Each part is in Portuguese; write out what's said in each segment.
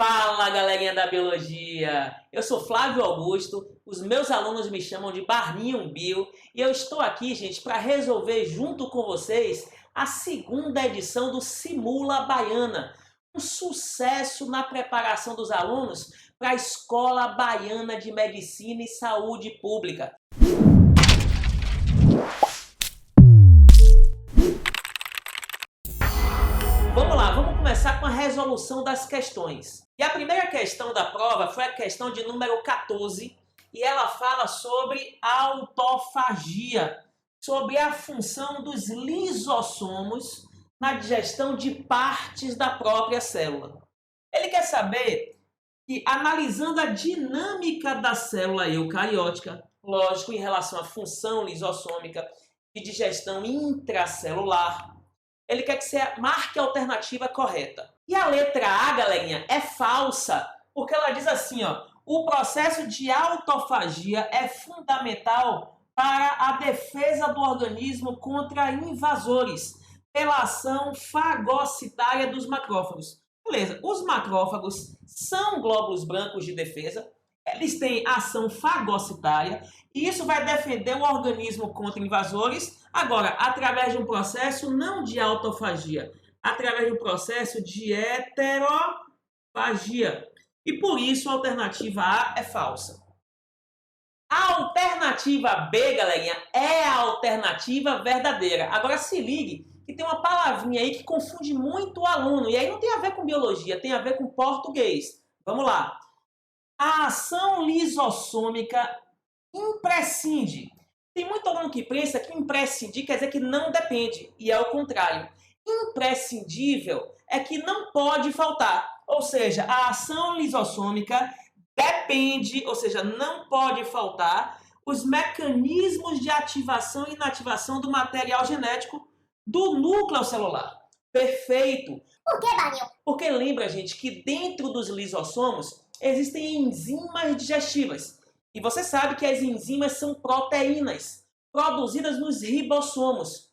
Fala, galerinha da biologia! Eu sou Flávio Augusto, os meus alunos me chamam de Barninho Bio e eu estou aqui, gente, para resolver junto com vocês a segunda edição do Simula Baiana, um sucesso na preparação dos alunos para a Escola Baiana de Medicina e Saúde Pública. Vamos lá, vamos começar com a resolução das questões. E a primeira questão da prova foi a questão de número 14, e ela fala sobre autofagia, sobre a função dos lisossomos na digestão de partes da própria célula. Ele quer saber que, analisando a dinâmica da célula eucariótica, lógico, em relação à função lisossômica de digestão intracelular, ele quer que você marque a alternativa correta. E a letra A, galerinha, é falsa, porque ela diz assim, ó, o processo de autofagia é fundamental para a defesa do organismo contra invasores, pela ação fagocitária dos macrófagos. Beleza, os macrófagos são glóbulos brancos de defesa, eles têm ação fagocitária, e isso vai defender o organismo contra invasores, agora, através de um processo não de autofagia, através de um processo de heterofagia. E por isso a alternativa A é falsa. A alternativa B, galerinha, é a alternativa verdadeira. Agora se ligue que tem uma palavrinha aí que confunde muito o aluno, e aí não tem a ver com biologia, tem a ver com português. Vamos lá. A ação lisossômica imprescinde. Tem muito aluno que pensa que imprescindir quer dizer que não depende, e é o contrário. Imprescindível é que não pode faltar, ou seja, a ação lisossômica depende, ou seja, não pode faltar os mecanismos de ativação e inativação do material genético do núcleo celular. Perfeito! Por que, Barninho? Porque lembra, gente, que dentro dos lisossomos existem enzimas digestivas. E você sabe que as enzimas são proteínas produzidas nos ribossomos.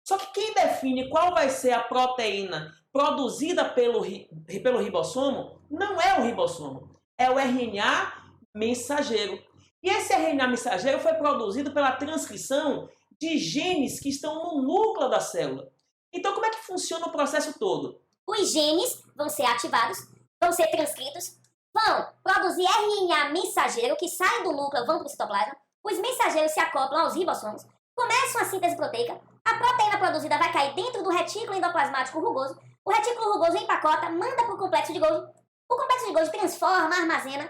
Só que quem define qual vai ser a proteína produzida pelo ribossomo não é o ribossomo, é o RNA mensageiro. E esse RNA mensageiro foi produzido pela transcrição de genes que estão no núcleo da célula. Então, como é que funciona o processo todo? Os genes vão ser ativados, vão ser transcritos, vão produzir RNA mensageiro que sai do núcleo, vão para o citoplasma. Os mensageiros se acoplam aos ribossomos, começam a síntese proteica, a proteína produzida vai cair dentro do retículo endoplasmático rugoso, o retículo rugoso empacota, manda para o complexo de Golgi, o complexo de Golgi transforma, armazena,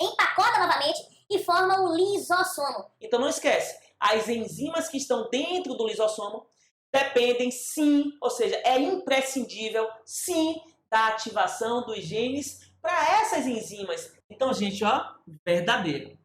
empacota novamente e forma o lisossomo. Então não esquece, as enzimas que estão dentro do lisossomo dependem sim, ou seja, é imprescindível sim, da ativação dos genes para essas enzimas. Então, gente, ó, verdadeiro.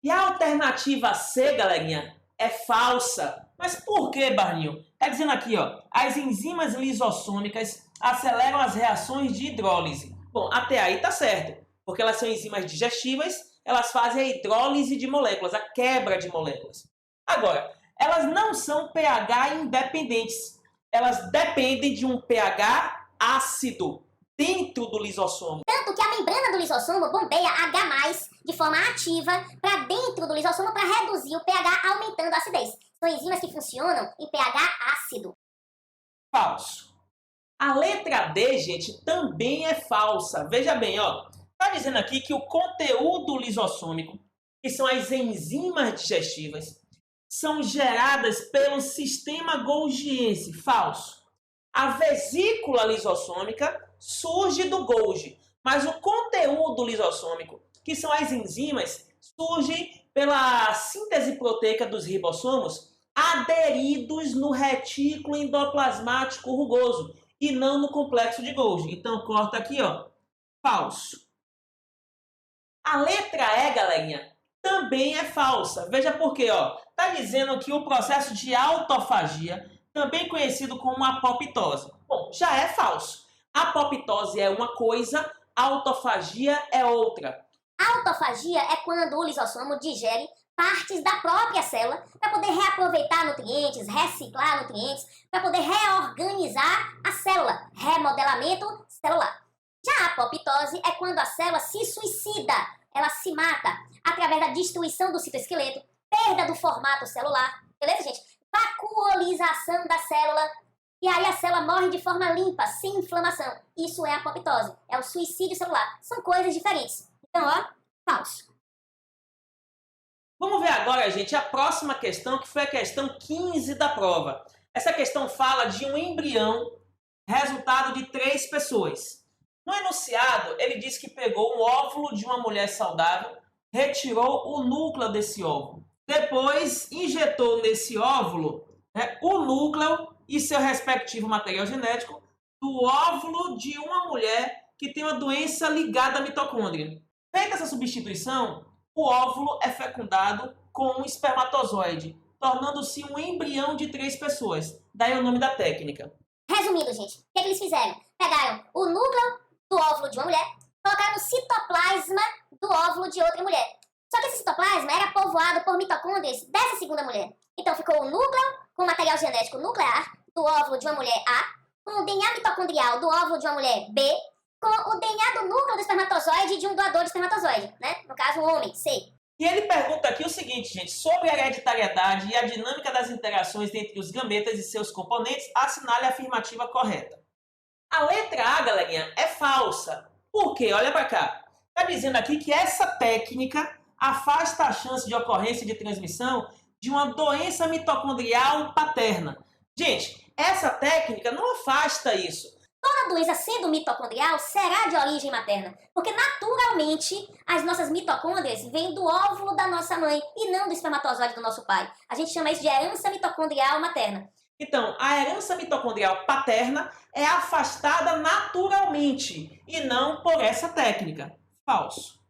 E a alternativa C, galerinha, é falsa. Mas por que, Barninho? Tá dizendo aqui, ó, as enzimas lisossômicas aceleram as reações de hidrólise. Bom, até aí tá certo, porque elas são enzimas digestivas, elas fazem a hidrólise de moléculas, a quebra de moléculas. Agora, elas não são pH independentes. Elas dependem de um pH ácido dentro do lisossomo. Tanto que a membrana do lisossomo bombeia H+, de forma ativa para dentro do lisossomo para reduzir o pH, aumentando a acidez. São enzimas que funcionam em pH ácido. Falso. A letra D, gente, também é falsa. Veja bem, ó. Tá dizendo aqui que o conteúdo lisossômico, que são as enzimas digestivas, são geradas pelo sistema golgiense. Falso. A vesícula lisossômica surge do Golgi, mas o conteúdo lisossômico, que são as enzimas, surge pela síntese proteica dos ribossomos aderidos no retículo endoplasmático rugoso e não no complexo de Golgi. Então corta aqui, ó, falso. A letra E, galerinha, também é falsa. Veja por quê, ó. Tá dizendo que o processo de autofagia, também conhecido como apoptose. Bom, já é falso. Apoptose é uma coisa, autofagia é outra. A autofagia é quando o lisossomo digere partes da própria célula para poder reaproveitar nutrientes, reciclar nutrientes, para poder reorganizar a célula, remodelamento celular. Já a apoptose é quando a célula se suicida, ela se mata através da destruição do citoesqueleto, perda do formato celular, beleza, gente? Vacuolização da célula, e aí a célula morre de forma limpa, sem inflamação. Isso é apoptose, é o suicídio celular. São coisas diferentes. Então, ó, falso. Vamos ver agora, gente, a próxima questão, que foi a questão 15 da prova. Essa questão fala de um embrião resultado de 3 pessoas. No enunciado, ele diz que pegou um óvulo de uma mulher saudável, retirou o núcleo desse óvulo. Depois, injetou nesse óvulo o núcleo e seu respectivo material genético do óvulo de uma mulher que tem uma doença ligada à mitocôndria. Feita essa substituição, o óvulo é fecundado com um espermatozoide, tornando-se um embrião de 3 pessoas. Daí o nome da técnica. Resumindo, gente, o que eles fizeram? Pegaram o núcleo do óvulo de uma mulher, colocaram no citoplasma do óvulo de outra mulher. Só que esse citoplasma era povoado por mitocôndrias dessa segunda mulher. Então ficou o núcleo com o material genético nuclear do óvulo de uma mulher A, com o DNA mitocondrial do óvulo de uma mulher B, com o DNA do núcleo do espermatozoide de um doador de espermatozoide, né? No caso, um homem, C. E ele pergunta aqui o seguinte, gente, sobre a hereditariedade e a dinâmica das interações entre os gametas e seus componentes, assinale a afirmativa correta. A letra A, galerinha, é falsa. Por quê? Olha para cá. Está dizendo aqui que essa técnica afasta a chance de ocorrência de transmissão de uma doença mitocondrial paterna. Gente, essa técnica não afasta isso. Toda doença sendo mitocondrial será de origem materna, porque naturalmente as nossas mitocôndrias vêm do óvulo da nossa mãe e não do espermatozoide do nosso pai. A gente chama isso de herança mitocondrial materna. Então, a herança mitocondrial paterna é afastada naturalmente e não por essa técnica. Falso.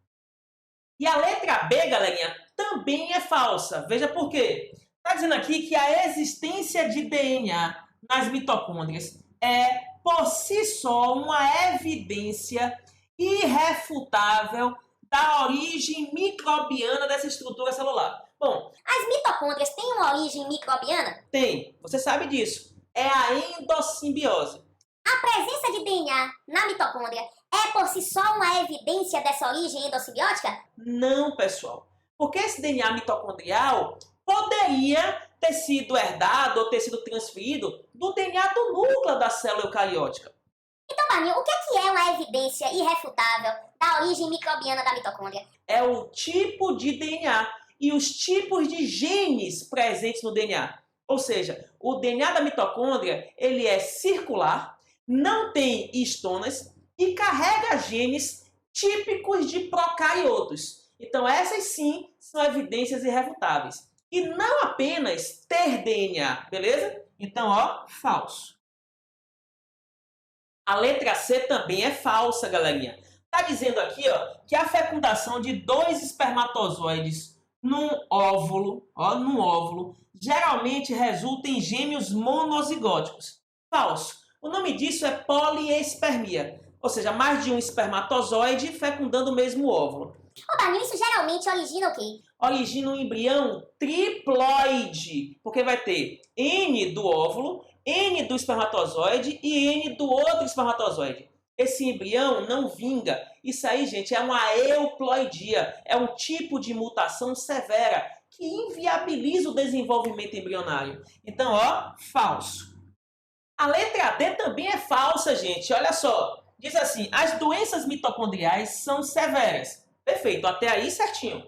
E a letra B, galerinha, também é falsa. Veja por quê. Está dizendo aqui que a existência de DNA nas mitocôndrias é por si só uma evidência irrefutável da origem microbiana dessa estrutura celular. Bom, as mitocôndrias têm uma origem microbiana? Tem, você sabe disso. É a endossimbiose. A presença de DNA na mitocôndria é por si só uma evidência dessa origem endossimbiótica? Não, pessoal. Porque esse DNA mitocondrial poderia ter sido herdado ou ter sido transferido do DNA do núcleo da célula eucariótica. Então, Marinho, o que é uma evidência irrefutável da origem microbiana da mitocôndria? É o tipo de DNA e os tipos de genes presentes no DNA. Ou seja, o DNA da mitocôndria ele é circular, não tem histonas e carrega genes típicos de procariotos. Então essas sim são evidências irrefutáveis. E não apenas ter DNA, beleza? Então, ó, falso. A letra C também é falsa, galerinha. Tá dizendo aqui, ó, que a fecundação de 2 espermatozoides num óvulo, geralmente resulta em gêmeos monozigóticos. Falso. O nome disso é poliespermia, ou seja, mais de um espermatozoide fecundando o mesmo óvulo. Ô, Barnil, isso geralmente origina o quê? Origina um embrião triploide, porque vai ter N do óvulo, N do espermatozoide e N do outro espermatozoide. Esse embrião não vinga. Isso aí, gente, é uma euploidia. É um tipo de mutação severa que inviabiliza o desenvolvimento embrionário. Então, ó, falso. A letra D também é falsa, gente. Olha só. Diz assim, as doenças mitocondriais são severas. Perfeito, até aí certinho.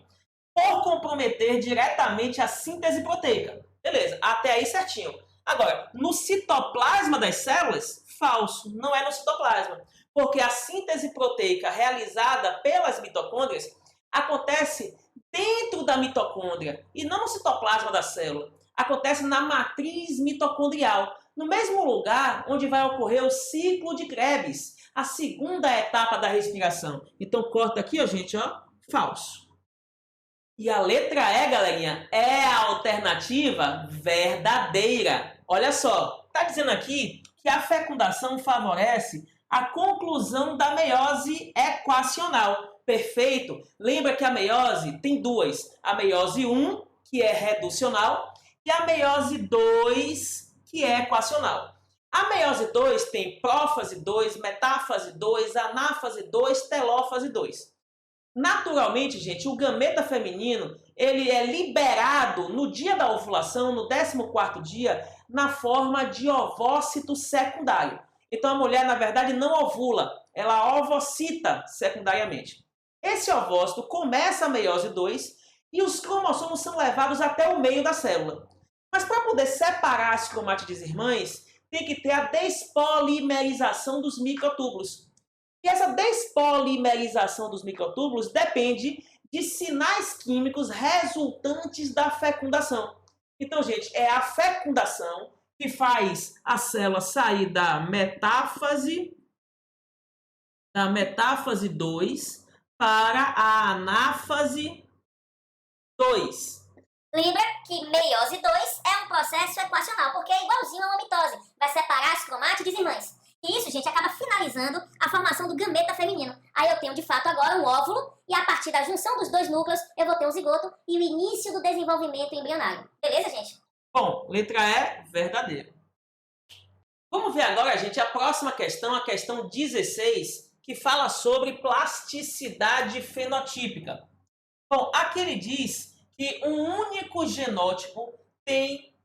Por comprometer diretamente a síntese proteica. Beleza, até aí certinho. Agora, no citoplasma das células, falso, não é no citoplasma. Porque a síntese proteica realizada pelas mitocôndrias acontece dentro da mitocôndria e não no citoplasma da célula. Acontece na matriz mitocondrial, no mesmo lugar onde vai ocorrer o ciclo de Krebs, a segunda etapa da respiração. Então, corta aqui, ó, gente, ó, falso. E a letra E, galerinha, é a alternativa verdadeira. Olha só, tá dizendo aqui que a fecundação favorece a conclusão da meiose equacional. Perfeito? Lembra que a meiose tem duas. A meiose 1, que é reducional, e a meiose 2, que é equacional. A meiose 2 tem prófase 2, metáfase 2, anáfase 2, telófase 2. Naturalmente, gente, o gameta feminino, ele é liberado no dia da ovulação, no 14º dia, na forma de ovócito secundário. Então a mulher, na verdade, não ovula, ela ovocita secundariamente. Esse ovócito começa a meiose 2 e os cromossomos são levados até o meio da célula. Mas para poder separar as cromátides irmãs, tem que ter a despolimerização dos microtúbulos. E essa despolimerização dos microtúbulos depende de sinais químicos resultantes da fecundação. Então, gente, é a fecundação que faz a célula sair da metáfase 2 para a anáfase 2. Lembra que meiose 2 é um processo equacional, porque é igualzinho a uma mitose. Vai separar as cromátides irmãs. E isso, gente, acaba finalizando a formação do gameta feminino. Aí eu tenho, de fato, agora um óvulo, e a partir da junção dos dois núcleos, eu vou ter um zigoto e o início do desenvolvimento embrionário. Beleza, gente? Bom, letra E, verdadeiro. Vamos ver agora, gente, a próxima questão, a questão 16, que fala sobre plasticidade fenotípica. Bom, aqui ele diz que um único genótipo tem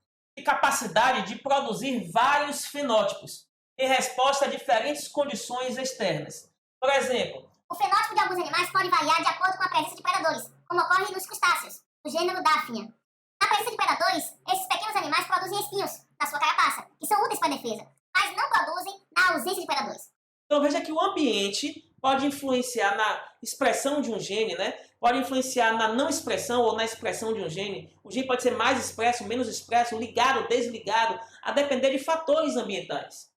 capacidade de produzir vários fenótipos em resposta a diferentes condições externas. Por exemplo, o fenótipo de alguns animais pode variar de acordo com a presença de predadores, como ocorre nos crustáceos, do gênero Daphnia. Na presença de predadores, esses pequenos animais produzem espinhos na sua carapaça, que são úteis para a defesa, mas não produzem na ausência de predadores. Então veja que o ambiente pode influenciar na expressão de um gene, né? Pode influenciar na não expressão ou na expressão de um gene. O gene pode ser mais expresso, menos expresso, ligado, desligado, a depender de fatores ambientais.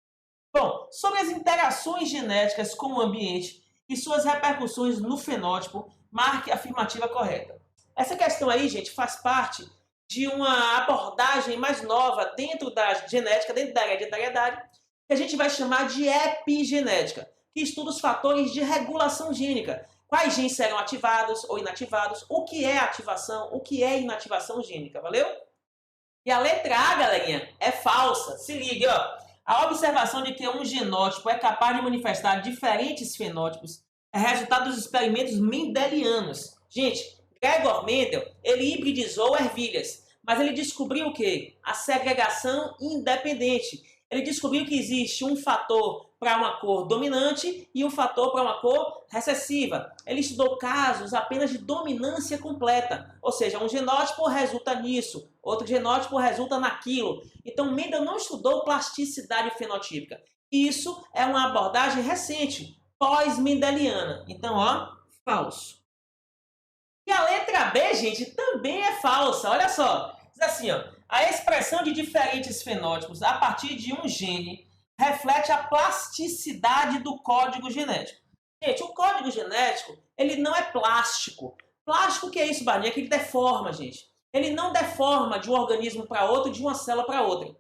Bom, sobre as interações genéticas com o ambiente e suas repercussões no fenótipo, marque a afirmativa correta. Essa questão aí, gente, faz parte de uma abordagem mais nova dentro da genética, dentro da hereditariedade, que a gente vai chamar de epigenética, que estuda os fatores de regulação gênica. Quais genes serão ativados ou inativados, o que é ativação, o que é inativação gênica, valeu? E a letra A, galerinha, é falsa. Se ligue, ó. A observação de que um genótipo é capaz de manifestar diferentes fenótipos é resultado dos experimentos mendelianos. Gente, Gregor Mendel, ele hibridizou ervilhas, mas ele descobriu o quê? A segregação independente. Ele descobriu que existe um fator para uma cor dominante e um fator para uma cor recessiva. Ele estudou casos apenas de dominância completa, ou seja, um genótipo resulta nisso, outro genótipo resulta naquilo. Então, Mendel não estudou plasticidade fenotípica. Isso é uma abordagem recente, pós-mendeliana. Então, ó, falso. E a letra B, gente, também é falsa. Olha só, diz assim, ó, a expressão de diferentes fenótipos a partir de um gene reflete a plasticidade do código genético. Gente, o código genético, ele não é plástico. Plástico, o que é isso, Barney? É que ele deforma, gente. Ele não deforma de um organismo para outro, de uma célula para outra.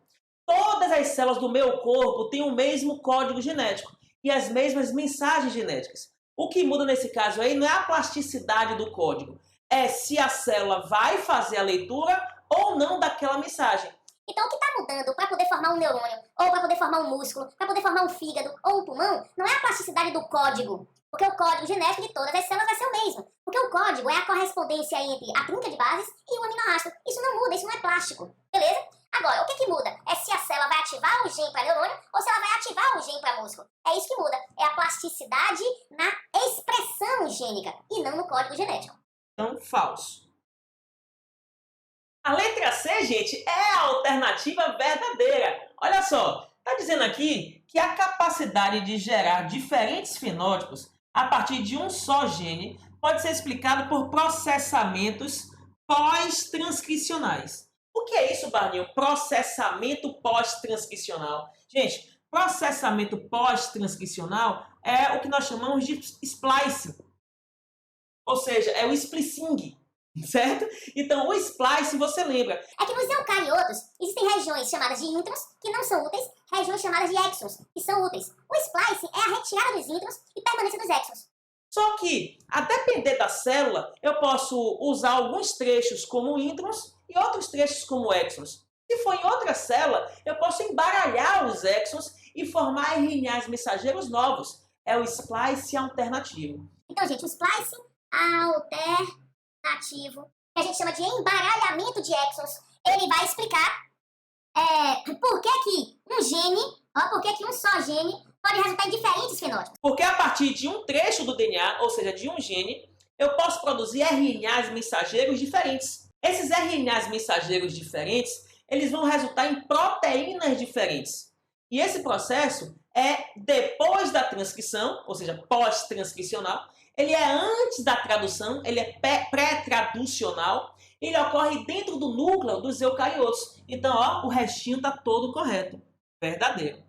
Todas as células do meu corpo têm o mesmo código genético e as mesmas mensagens genéticas. O que muda nesse caso aí não é a plasticidade do código, é se a célula vai fazer a leitura ou não daquela mensagem. Então, o que está mudando para poder formar um neurônio, ou para poder formar um músculo, para poder formar um fígado ou um pulmão, não é a plasticidade do código. Porque o código genético de todas as células vai ser o mesmo. Porque o código é a correspondência entre a trinca de bases e o aminoácido. Isso não muda, isso não é plástico. Beleza? Agora, o que muda? É se a célula vai ativar o gene para neurônio ou se ela vai ativar o gene para músculo. É isso que muda. É a plasticidade na expressão gênica e não no código genético. Então, falso. A letra C, gente, é a alternativa verdadeira. Olha só, está dizendo aqui que a capacidade de gerar diferentes fenótipos a partir de um só gene pode ser explicado por processamentos pós-transcricionais. O que é isso, Barninho? Processamento pós-transcricional. Gente, processamento pós-transcricional é o que nós chamamos de splicing. Ou seja, é o splicing. Certo? Então, o splice, você lembra? É que nos eucariotos existem regiões chamadas de introns, que não são úteis, regiões chamadas de exons, que são úteis. O splice é a retirada dos introns e permanência dos exons. Só que, a depender da célula, eu posso usar alguns trechos como introns e outros trechos como exons. Se for em outra célula, eu posso embaralhar os exons e formar RNAs mensageiros novos. É o splice alternativo. Então, gente, o splice alternativo, que a gente chama de embaralhamento de exons, ele vai explicar por que um só gene pode resultar em diferentes fenótipos. Porque a partir de um trecho do DNA, ou seja, de um gene, eu posso produzir RNAs mensageiros diferentes. Esses RNAs mensageiros diferentes, eles vão resultar em proteínas diferentes. E esse processo é depois da transcrição, ou seja, pós-transcricional. Ele é antes da tradução, ele é pré-traducional. Ele ocorre dentro do núcleo dos eucariotos. Então, ó, o restinho está todo correto. Verdadeiro.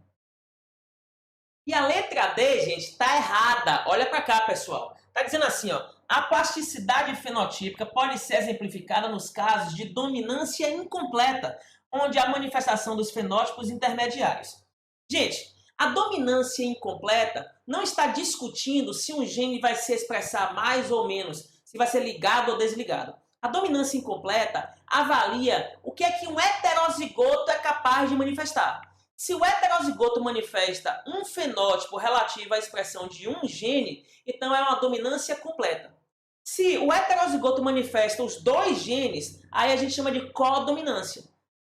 E a letra D, gente, está errada. Olha para cá, pessoal. Está dizendo assim, ó, a plasticidade fenotípica pode ser exemplificada nos casos de dominância incompleta, onde há manifestação dos fenótipos intermediários. Gente, a dominância incompleta não está discutindo se um gene vai se expressar mais ou menos, se vai ser ligado ou desligado. A dominância incompleta avalia o que é que um heterozigoto é capaz de manifestar. Se o heterozigoto manifesta um fenótipo relativo à expressão de um gene, então é uma dominância completa. Se o heterozigoto manifesta os dois genes, aí a gente chama de codominância.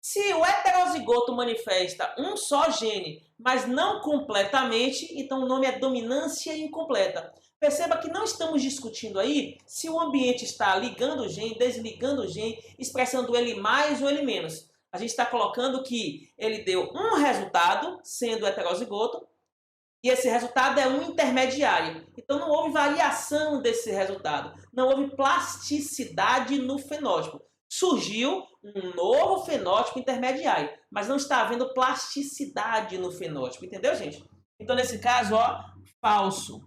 Se o heterozigoto manifesta um só gene, mas não completamente, então o nome é dominância incompleta. Perceba que não estamos discutindo aí se o ambiente está ligando o gene, desligando o gene, expressando ele mais ou ele menos. A gente está colocando que ele deu um resultado, sendo heterozigoto, e esse resultado é um intermediário. Então não houve variação desse resultado, não houve plasticidade no fenótipo. Surgiu um novo fenótipo intermediário, mas não está havendo plasticidade no fenótipo, entendeu, gente? Então nesse caso, ó, falso.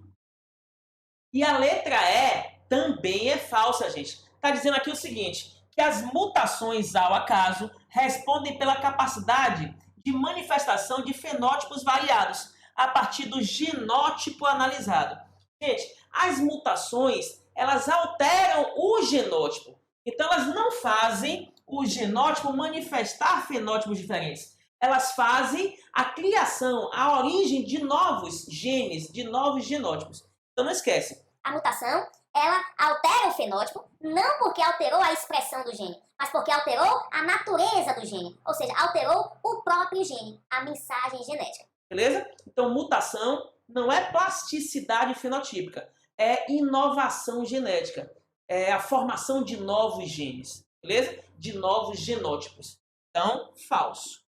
E a letra E também é falsa, gente. Está dizendo aqui o seguinte, que as mutações ao acaso respondem pela capacidade de manifestação de fenótipos variados a partir do genótipo analisado. Gente, as mutações, elas alteram o genótipo. Então, elas não fazem o genótipo manifestar fenótipos diferentes. Elas fazem a criação, a origem de novos genes, de novos genótipos. Então, não esquece. A mutação, ela altera o fenótipo, não porque alterou a expressão do gene, mas porque alterou a natureza do gene. Ou seja, alterou o próprio gene, a mensagem genética. Beleza? Então, mutação não é plasticidade fenotípica, é inovação genética. É a formação de novos genes, beleza? De novos genótipos. Então, falso.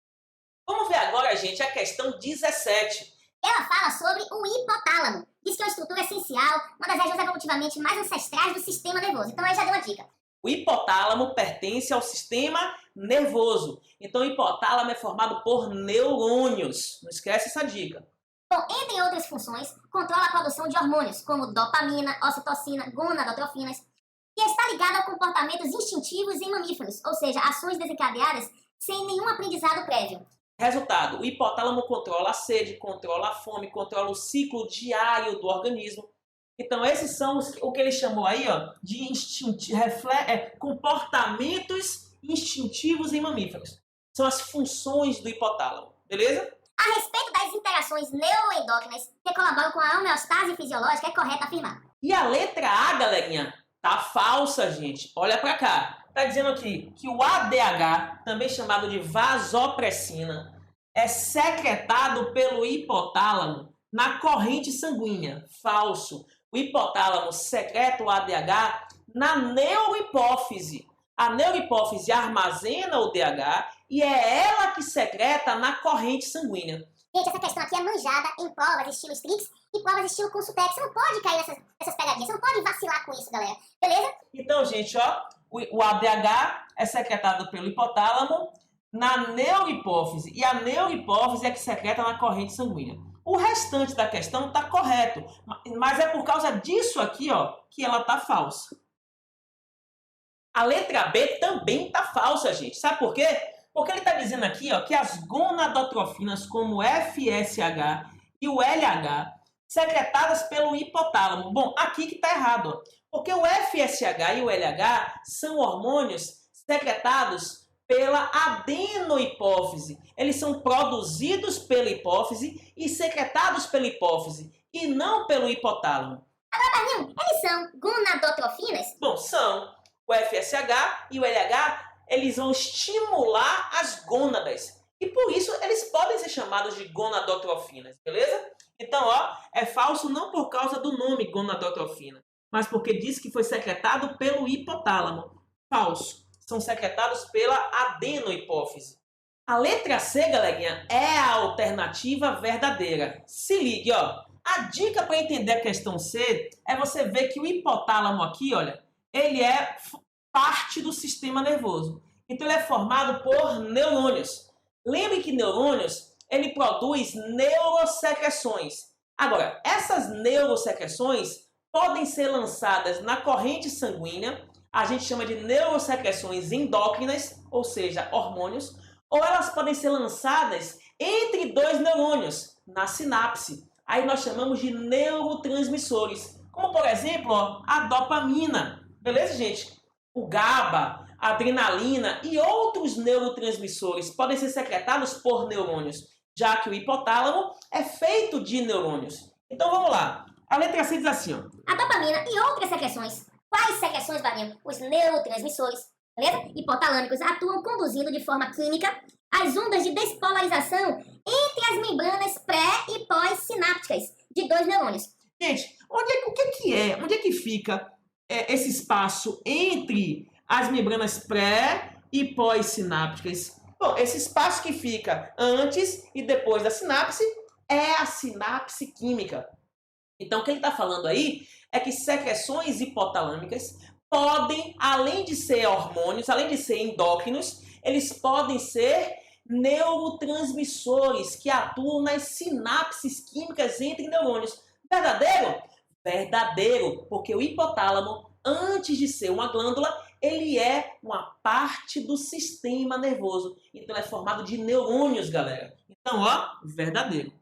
Vamos ver agora, gente, a questão 17. Ela fala sobre o hipotálamo. Diz que é uma estrutura essencial, uma das regiões evolutivamente mais ancestrais do sistema nervoso. Então aí já deu uma dica. O hipotálamo pertence ao sistema nervoso. Então o hipotálamo é formado por neurônios. Não esquece essa dica. Bom, entre outras funções, controla a produção de hormônios, como dopamina, ocitocina, gonadotrofinas, que está ligado a comportamentos instintivos em mamíferos, ou seja, ações desencadeadas sem nenhum aprendizado prévio. Resultado, o hipotálamo controla a sede, controla a fome, controla o ciclo diário do organismo. Então, esses são o que ele chamou aí, ó, de comportamentos instintivos em mamíferos. São as funções do hipotálamo, beleza? A respeito das interações neuroendócrinas que colaboram com a homeostase fisiológica, é correto afirmar. E a letra A, galerinha, tá falsa, gente. Olha pra cá. Tá dizendo aqui que o ADH, também chamado de vasopressina, é secretado pelo hipotálamo na corrente sanguínea. Falso. O hipotálamo secreta o ADH na neurohipófise. A neurohipófise armazena o DH e é ela que secreta na corrente sanguínea. Gente, essa questão aqui é manjada em provas estilo Strix e provas estilo Consultec. Você não pode cair nessas pegadinhas, você não pode vacilar com isso, galera. Beleza? Então, gente, ó, o ADH é secretado pelo hipotálamo na neurohipófise e a neurohipófise é que secreta na corrente sanguínea. O restante da questão está correto, mas é por causa disso aqui, ó, que ela está falsa. A letra B também está falsa, gente. Sabe por quê? Porque ele está dizendo aqui, ó, que as gonadotrofinas como o FSH e o LH, secretadas pelo hipotálamo. Bom, aqui que está errado, ó, porque o FSH e o LH são hormônios secretados pela adenohipófise. Eles são produzidos pela hipófise e secretados pela hipófise e não pelo hipotálamo. Agora, Marinho, eles são gonadotrofinas? Bom, são. O FSH e o LH, eles vão estimular as gônadas. E por isso eles podem ser chamados de gonadotrofinas, beleza? Então, ó, é falso não por causa do nome gonadotrofina, mas porque diz que foi secretado pelo hipotálamo. Falso. São secretados pela adenohipófise. A letra C, galerinha, é a alternativa verdadeira. Se ligue, ó. A dica para entender a questão C é você ver que o hipotálamo aqui, olha, ele é parte do sistema nervoso. Então, ele é formado por neurônios. Lembre que neurônios, ele produz neurosecreções. Agora, essas neurosecreções podem ser lançadas na corrente sanguínea, a gente chama de neurosecreções endócrinas, ou seja, hormônios, ou elas podem ser lançadas entre dois neurônios, na sinapse. Aí nós chamamos de neurotransmissores, como por exemplo, ó, a dopamina. Beleza, gente? O GABA, a adrenalina e outros neurotransmissores podem ser secretados por neurônios, já que o hipotálamo é feito de neurônios. Então vamos lá. A letra C diz assim, ó. A dopamina e outras secreções. Quais secreções variam? Os neurotransmissores, beleza? Hipotalâmicos atuam conduzindo de forma química as ondas de despolarização entre as membranas pré- e pós-sinápticas de dois neurônios. Gente, onde é que fica esse espaço entre as membranas pré e pós-sinápticas? Bom, esse espaço que fica antes e depois da sinapse é a sinapse química. Então, o que ele está falando aí é que secreções hipotalâmicas podem, além de ser hormônios, além de ser endócrinos, eles podem ser neurotransmissores que atuam nas sinapses químicas entre neurônios. Verdadeiro? Verdadeiro, porque o hipotálamo, antes de ser uma glândula, ele é uma parte do sistema nervoso. Então, é formado de neurônios, galera. Então, ó, verdadeiro.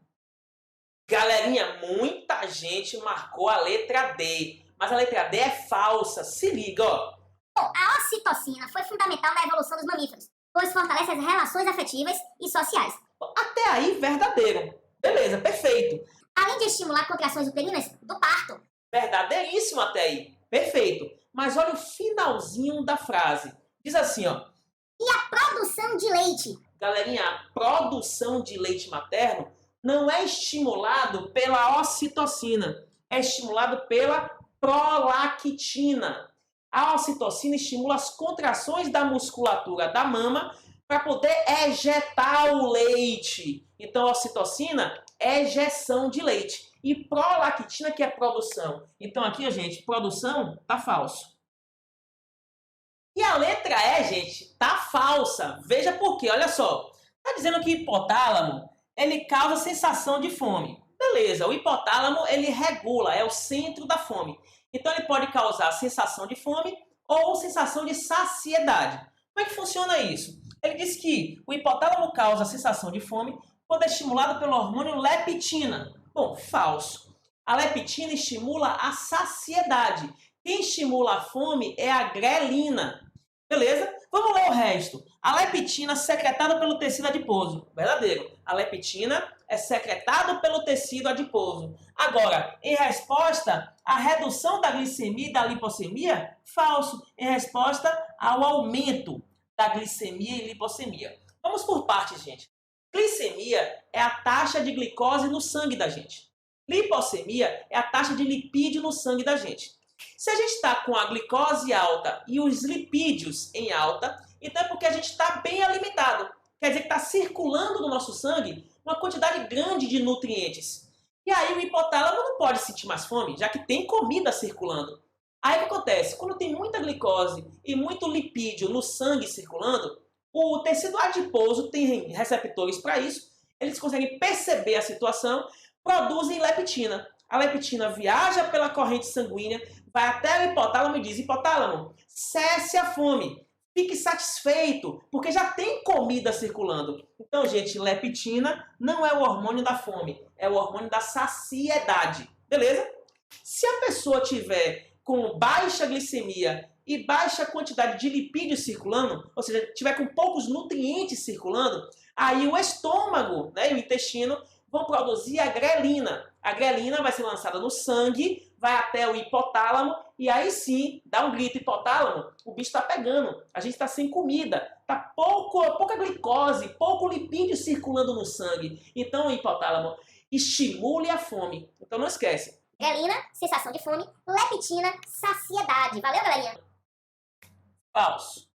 Galerinha, muita gente marcou a letra D, mas a letra D é falsa. Se liga, ó. Bom, a ocitocina foi fundamental na evolução dos mamíferos, pois fortalece as relações afetivas e sociais. Até aí, verdadeiro. Beleza, perfeito. Além de estimular contrações uterinas do parto. Verdadeiríssimo até aí. Perfeito. Mas olha o finalzinho da frase. Diz assim, ó. E a produção de leite. Galerinha, a produção de leite materno não é estimulado pela ocitocina, é estimulado pela prolactina. A ocitocina estimula as contrações da musculatura da mama para poder ejetar o leite. Então, a ocitocina é ejeção de leite. E prolactina que é produção. Então, aqui, gente, produção tá falso. E a letra E, gente, tá falsa. Veja por quê, olha só. Tá dizendo que o hipotálamo ele causa sensação de fome. Beleza, o hipotálamo ele regula, é o centro da fome. Então ele pode causar sensação de fome ou sensação de saciedade. Como é que funciona isso? Ele diz que o hipotálamo causa sensação de fome quando é estimulado pelo hormônio leptina. Bom, falso. A leptina estimula a saciedade. Quem estimula a fome é a grelina. Beleza? Vamos ler o resto. A leptina secretada pelo tecido adiposo. Verdadeiro. A leptina é secretada pelo tecido adiposo. Agora, em resposta à redução da glicemia e da lipocemia, falso. Em resposta ao aumento da glicemia e lipocemia. Vamos por partes, gente. Glicemia é a taxa de glicose no sangue da gente. Lipocemia é a taxa de lipídio no sangue da gente. Se a gente está com a glicose alta e os lipídios em alta, então é porque a gente está bem alimentado. Quer dizer que está circulando no nosso sangue uma quantidade grande de nutrientes. E aí o hipotálamo não pode sentir mais fome, já que tem comida circulando. Aí o que acontece? Quando tem muita glicose e muito lipídio no sangue circulando, o tecido adiposo tem receptores para isso, eles conseguem perceber a situação, produzem leptina. A leptina viaja pela corrente sanguínea, vai até o hipotálamo e diz: hipotálamo, cesse a fome, fique satisfeito, porque já tem comida circulando. Então, gente, leptina não é o hormônio da fome, é o hormônio da saciedade. Beleza? Se a pessoa tiver com baixa glicemia e baixa quantidade de lipídios circulando, ou seja, tiver com poucos nutrientes circulando, aí o estômago, né, e o intestino vão produzir a grelina. A grelina vai ser lançada no sangue, vai até o hipotálamo e aí sim, dá um grito hipotálamo, o bicho está pegando, a gente está sem comida, tá pouca glicose, pouco lipídio circulando no sangue. Então o hipotálamo estimule a fome. Então não esquece. Grelina, sensação de fome. Leptina, saciedade. Valeu, galerinha? Falso.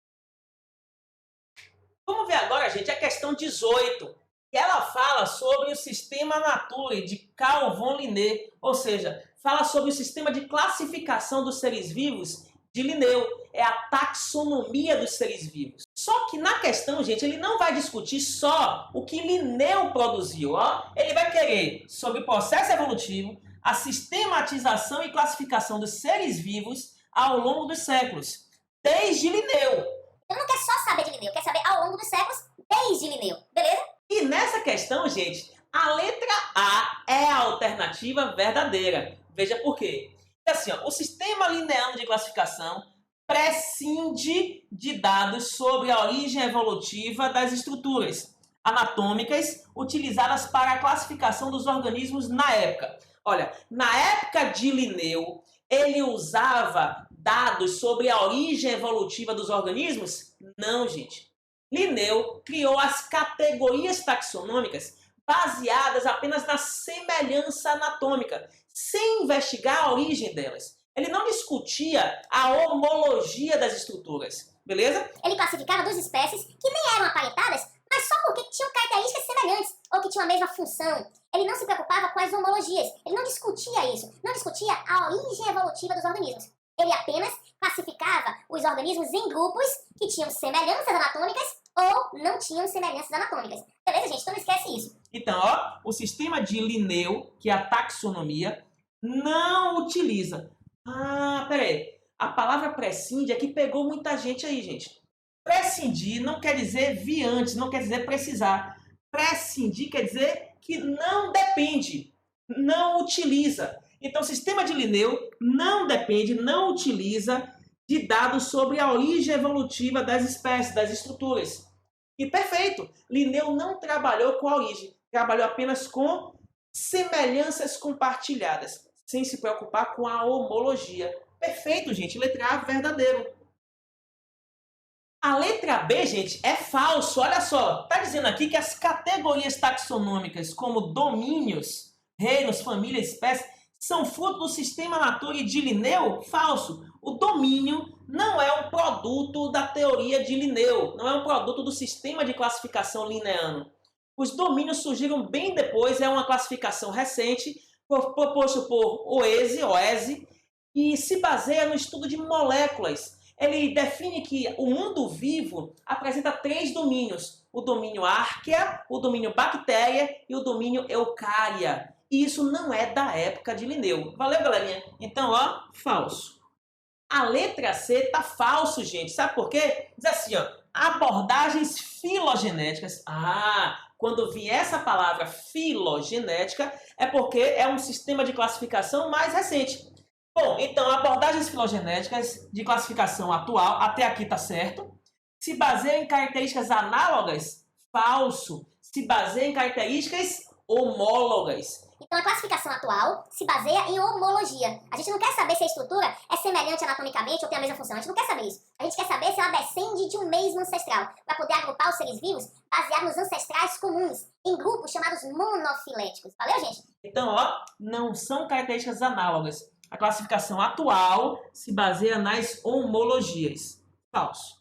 Vamos ver agora, gente, a questão 18. E ela fala sobre o sistema Nature de Carl von Linné, ou seja, fala sobre o sistema de classificação dos seres vivos de Linneu. É a taxonomia dos seres vivos. Só que na questão, gente, ele não vai discutir só o que Linneu produziu. Ó. Ele vai querer sobre o processo evolutivo, a sistematização e classificação dos seres vivos ao longo dos séculos, desde Linneu. Ele não quer só saber de Linneu, quer saber ao longo dos séculos, desde Linneu, beleza? E nessa questão, gente, a letra A é a alternativa verdadeira. Veja por quê. Assim, ó, o sistema linneano de classificação prescinde de dados sobre a origem evolutiva das estruturas anatômicas utilizadas para a classificação dos organismos na época. Olha, na época de Linneu, ele usava dados sobre a origem evolutiva dos organismos? Não, gente. Linneu criou as categorias taxonômicas baseadas apenas na semelhança anatômica, sem investigar a origem delas. Ele não discutia a homologia das estruturas, beleza? Ele classificava duas espécies que nem eram aparentadas, mas só porque tinham características semelhantes ou que tinham a mesma função. Ele não se preocupava com as homologias, ele não discutia isso, não discutia a origem evolutiva dos organismos. Ele apenas classificava os organismos em grupos que tinham semelhanças anatômicas ou não tinham semelhanças anatômicas. Beleza, gente? Então não esquece isso. Então, ó, o sistema de Linneu, que é a taxonomia, não utiliza. Ah, peraí. A palavra prescinde é que pegou muita gente aí, gente. Prescindir não quer dizer vir antes, não quer dizer precisar. Prescindir quer dizer que não depende, não utiliza. Então, o sistema de Linneu não depende, não utiliza de dados sobre a origem evolutiva das espécies, das estruturas. E perfeito, Linneu não trabalhou com a origem, trabalhou apenas com semelhanças compartilhadas, sem se preocupar com a homologia. Perfeito, gente, letra A, verdadeiro. A letra B, gente, é falso. Olha só, está dizendo aqui que as categorias taxonômicas como domínios, reinos, famílias, espécies, são fruto do sistema Nature de Linneu? Falso. O domínio não é um produto da teoria de Linneu, não é um produto do sistema de classificação linneano. Os domínios surgiram bem depois, é uma classificação recente, proposto por Oese, e se baseia no estudo de moléculas. Ele define que o mundo vivo apresenta 3 domínios: o domínio Archaea, o domínio Bactéria e o domínio Eucária. E isso não é da época de Linneu. Valeu, galerinha? Então, ó, falso. A letra C tá falso, gente. Sabe por quê? Diz assim, ó, abordagens filogenéticas. Ah, quando vier essa palavra filogenética, é porque é um sistema de classificação mais recente. Bom, então, abordagens filogenéticas de classificação atual, até aqui tá certo. Se baseia em características análogas? Falso. Se baseia em características homólogas. Então a classificação atual se baseia em homologia. A gente não quer saber se a estrutura é semelhante anatomicamente ou tem a mesma função. A gente não quer saber isso. A gente quer saber se ela descende de um mesmo ancestral, para poder agrupar os seres vivos baseado nos ancestrais comuns, em grupos chamados monofiléticos. Valeu, gente? Então, ó, não são características análogas. A classificação atual se baseia nas homologias. Falso.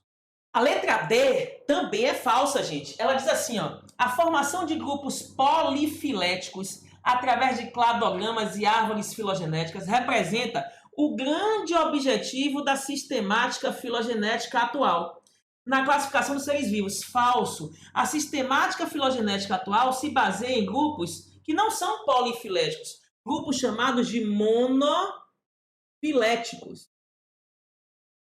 A letra D também é falsa, gente. Ela diz assim, ó, a formação de grupos polifiléticos através de cladogramas e árvores filogenéticas representa o grande objetivo da sistemática filogenética atual. Na classificação dos seres vivos, falso. A sistemática filogenética atual se baseia em grupos que não são polifiléticos, grupos chamados de monofiléticos.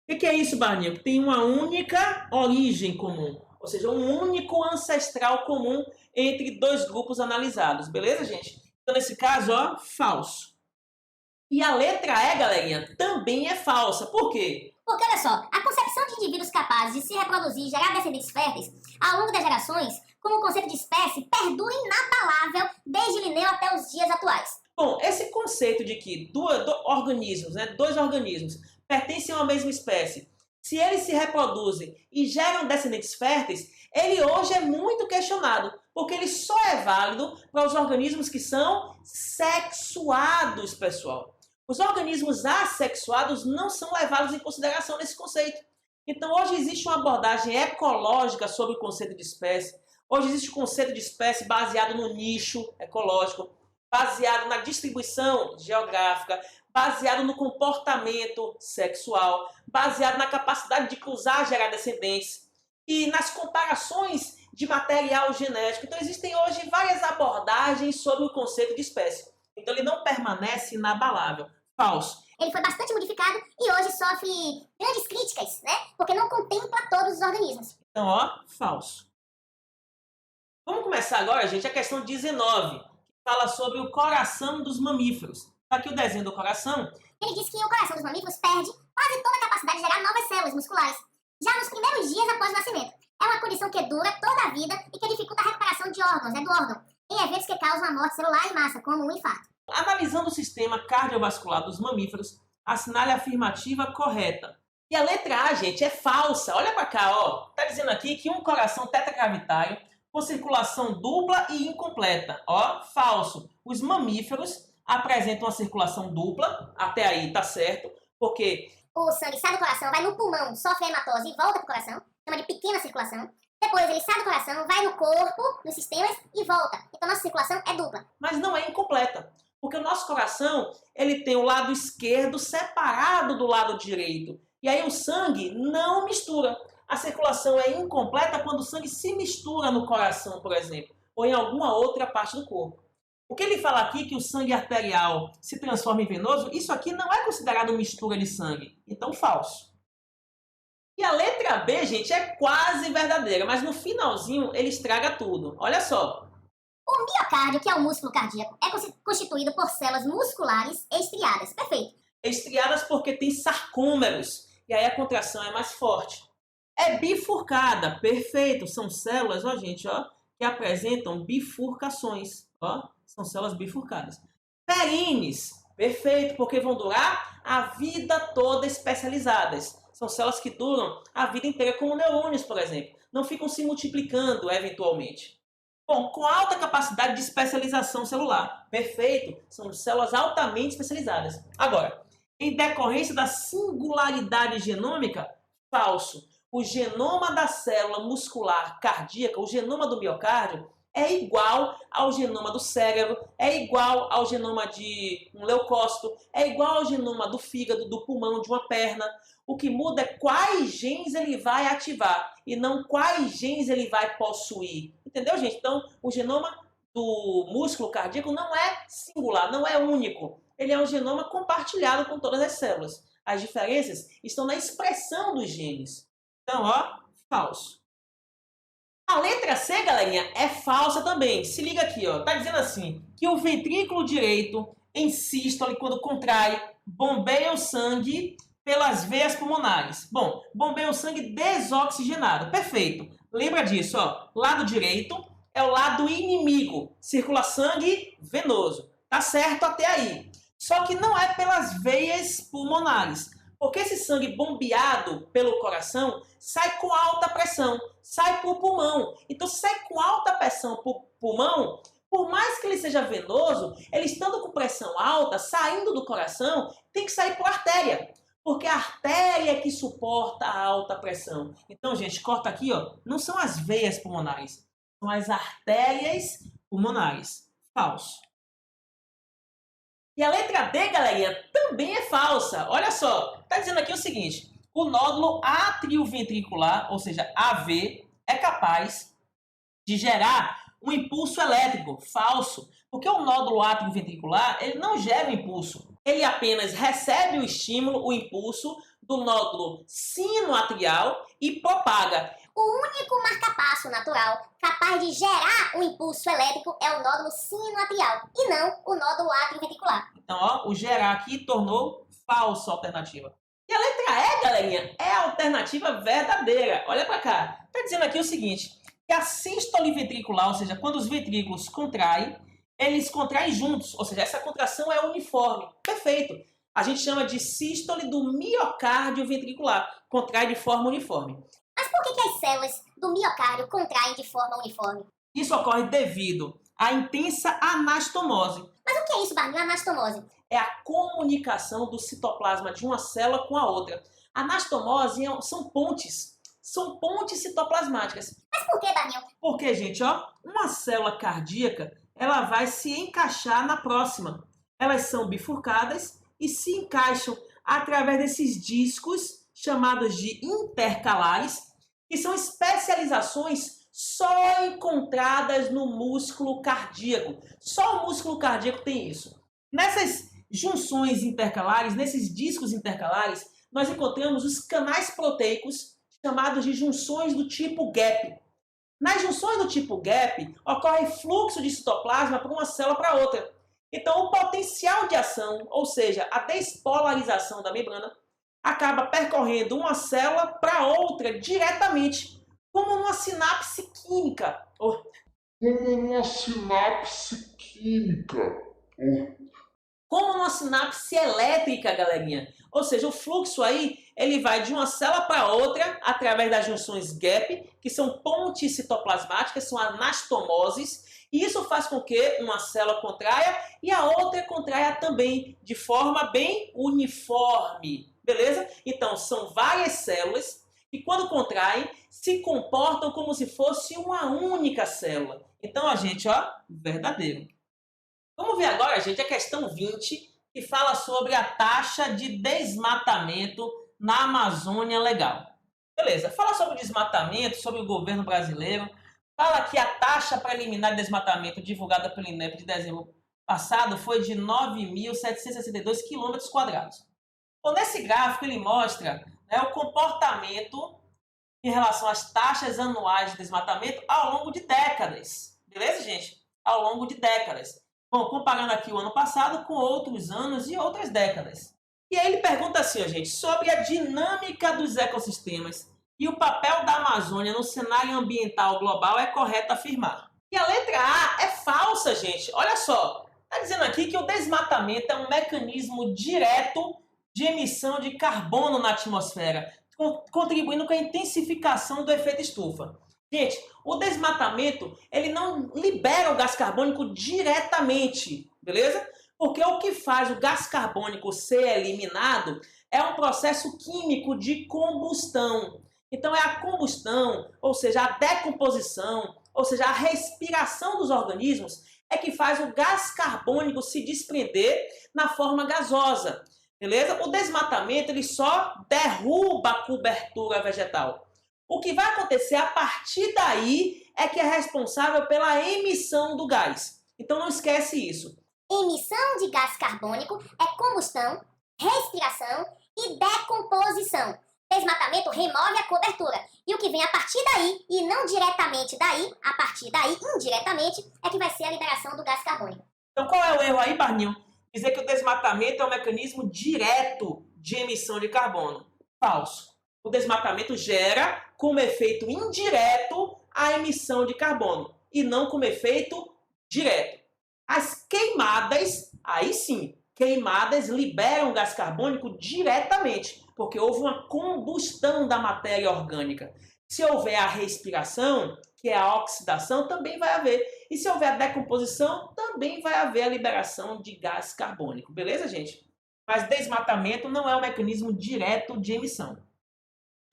O que é isso, Barninho? Que tem uma única origem comum, ou seja, um único ancestral comum entre 2 grupos analisados, beleza, gente? Então, nesse caso, ó, falso. E a letra E, galerinha, também também é falsa. Por quê? Porque, olha só, a concepção de indivíduos capazes de se reproduzir e gerar descendentes férteis ao longo das gerações, como o conceito de espécie, perdura inabalável desde Linneu até os dias atuais. Bom, esse conceito de que dois organismos pertencem a uma mesma espécie, se eles se reproduzem e geram descendentes férteis, ele hoje é muito questionado, porque ele só é válido para os organismos que são sexuados, pessoal. Os organismos assexuados não são levados em consideração nesse conceito. Então, hoje existe uma abordagem ecológica sobre o conceito de espécie. Hoje existe o conceito de espécie baseado no nicho ecológico, baseado na distribuição geográfica, baseado no comportamento sexual, baseado na capacidade de cruzar, gerar descendentes e nas comparações de material genético. Então, existem hoje várias abordagens sobre o conceito de espécie. Então, ele não permanece inabalável. Falso. Ele foi bastante modificado e hoje sofre grandes críticas, né? Porque não contempla todos os organismos. Então, ó, falso. Vamos começar agora, gente, a questão 19, que fala sobre o coração dos mamíferos. Tá aqui o desenho do coração. Ele diz que o coração dos mamíferos perde quase toda a capacidade de gerar novas células musculares, já nos primeiros dias após o nascimento. É uma condição que dura toda a vida e que dificulta a recuperação de órgãos, do órgão, em eventos que causam a morte celular em massa, como um infarto. Analisando o sistema cardiovascular dos mamíferos, assinale a afirmativa correta. E a letra A, gente, é falsa. Olha para cá, ó. Tá dizendo aqui que um coração tetragravitário com circulação dupla e incompleta. Ó, falso. Os mamíferos apresentam uma circulação dupla, até aí tá certo, porque o sangue sai do coração, vai no pulmão, sofre a hematose e volta pro coração, chama de pequena circulação. Depois ele sai do coração, vai no corpo, nos sistemas e volta. Então nossa circulação é dupla. Mas não é incompleta, porque o nosso coração, ele tem o lado esquerdo separado do lado direito. E aí o sangue não mistura. A circulação é incompleta quando o sangue se mistura no coração, por exemplo, ou em alguma outra parte do corpo. O que ele fala aqui que o sangue arterial se transforma em venoso, isso aqui não é considerado mistura de sangue. Então, falso. E a letra B, gente, é quase verdadeira, mas no finalzinho ele estraga tudo. Olha só. O miocárdio, que é o músculo cardíaco, é constituído por células musculares estriadas. Perfeito. Estriadas porque tem sarcômeros, e aí a contração é mais forte. É bifurcada. Perfeito. São células, ó, gente, ó, que apresentam bifurcações. Ó. São células bifurcadas. Perenes, perfeito, porque vão durar a vida toda especializadas. São células que duram a vida inteira, como neurônios, por exemplo. Não ficam se multiplicando eventualmente. Bom, com alta capacidade de especialização celular. Perfeito, são células altamente especializadas. Agora, em decorrência da singularidade genômica, falso. O genoma da célula muscular cardíaca, o genoma do miocárdio, é igual ao genoma do cérebro, é igual ao genoma de um leucócito, é igual ao genoma do fígado, do pulmão, de uma perna. O que muda é quais genes ele vai ativar e não quais genes ele vai possuir. Entendeu, gente? Então, o genoma do músculo cardíaco não é singular, não é único. Ele é um genoma compartilhado com todas as células. As diferenças estão na expressão dos genes. Então, ó, falso. A letra C, galerinha, é falsa também. Se liga aqui, ó. Tá dizendo assim, que o ventrículo direito, em sístole, quando contrai, bombeia o sangue pelas veias pulmonares. Bom, bombeia o sangue desoxigenado. Perfeito. Lembra disso, ó. Lado direito é o lado inimigo. Circula sangue venoso. Tá certo até aí. Só que não é pelas veias pulmonares. Porque esse sangue bombeado pelo coração sai com alta pressão, sai por pulmão. Então, se sai com alta pressão por pulmão, por mais que ele seja venoso, ele estando com pressão alta, saindo do coração, tem que sair por artéria. Porque a artéria é que suporta a alta pressão. Então, gente, corta aqui, ó. Não são as veias pulmonares, são as artérias pulmonares. Falso. E a letra D, galerinha, também é falsa. Olha só, tá dizendo aqui o seguinte. O nódulo atrioventricular, ou seja, AV, é capaz de gerar um impulso elétrico. Falso. Porque o nódulo atrioventricular, ele não gera um impulso. Ele apenas recebe o estímulo, o impulso, do nódulo sinoatrial e propaga. O único marcapasso natural capaz de gerar um impulso elétrico é o nódulo sinoatrial e não o nódulo atrioventricular. Então, ó, o gerar aqui tornou falso a alternativa. E a letra E, galerinha, é a alternativa verdadeira. Olha para cá. Está dizendo aqui o seguinte, que a sístole ventricular, ou seja, quando os ventrículos contraem, eles contraem juntos, ou seja, essa contração é uniforme. Perfeito. A gente chama de sístole do miocárdio ventricular. Contrai de forma uniforme. Mas por que as células do miocárdio contraem de forma uniforme? Isso ocorre devido à intensa anastomose. Mas o que é isso, Barnil, anastomose? É a comunicação do citoplasma de uma célula com a outra. A anastomose são pontes citoplasmáticas. Mas por que, Barnil? Porque, gente, ó, uma célula cardíaca, ela vai se encaixar na próxima. Elas são bifurcadas e se encaixam através desses discos chamados de intercalares, que são especializações só encontradas no músculo cardíaco. Só o músculo cardíaco tem isso. Nessas junções intercalares, nesses discos intercalares, nós encontramos os canais proteicos chamados de junções do tipo gap. Nas junções do tipo gap, ocorre fluxo de citoplasma para uma célula para outra. Então, o potencial de ação, ou seja, a despolarização da membrana, acaba percorrendo uma célula para outra diretamente, como uma sinapse química. Como uma sinapse elétrica, galerinha. Ou seja, o fluxo aí, ele vai de uma célula para outra através das junções gap, que são pontes citoplasmáticas, são anastomoses, e isso faz com que uma célula contraia e a outra contraia também, de forma bem uniforme. Beleza? Então, são várias células que, quando contraem, se comportam como se fosse uma única célula. Então, a gente, ó, verdadeiro. Vamos ver agora, gente, a questão 20, que fala sobre a taxa de desmatamento na Amazônia Legal. Beleza, fala sobre o desmatamento, sobre o governo brasileiro. Fala que a taxa preliminar de desmatamento divulgada pelo INEP de dezembro passado foi de 9.762 km². Bom, nesse gráfico ele mostra, né, o comportamento em relação às taxas anuais de desmatamento ao longo de décadas. Beleza, gente? Ao longo de décadas. Bom, comparando aqui o ano passado com outros anos e outras décadas. E aí ele pergunta assim, gente, sobre a dinâmica dos ecossistemas e o papel da Amazônia no cenário ambiental global, é correto afirmar. E a letra A é falsa, gente. Olha só, está dizendo aqui que o desmatamento é um mecanismo direto de emissão de carbono na atmosfera, contribuindo com a intensificação do efeito estufa. Gente, o desmatamento, ele não libera o gás carbônico diretamente, beleza? Porque o que faz o gás carbônico ser eliminado é um processo químico de combustão. Então é a combustão, ou seja, a decomposição, ou seja, a respiração dos organismos é que faz o gás carbônico se desprender na forma gasosa. Beleza? O desmatamento ele só derruba a cobertura vegetal. O que vai acontecer a partir daí é que é responsável pela emissão do gás. Então não esquece isso. Emissão de gás carbônico é combustão, respiração e decomposição. Desmatamento remove a cobertura. E o que vem a partir daí, e não diretamente daí, a partir daí, indiretamente, é que vai ser a liberação do gás carbônico. Então qual é o erro aí, Barninho? Dizer que o desmatamento é um mecanismo direto de emissão de carbono. Falso. O desmatamento gera, como efeito indireto, a emissão de carbono, e não como efeito direto. As queimadas, aí sim, queimadas liberam gás carbônico diretamente, porque houve uma combustão da matéria orgânica. Se houver a respiração, que é a oxidação, também vai haver. E se houver a decomposição, também vai haver a liberação de gás carbônico. Beleza, gente? Mas desmatamento não é um mecanismo direto de emissão.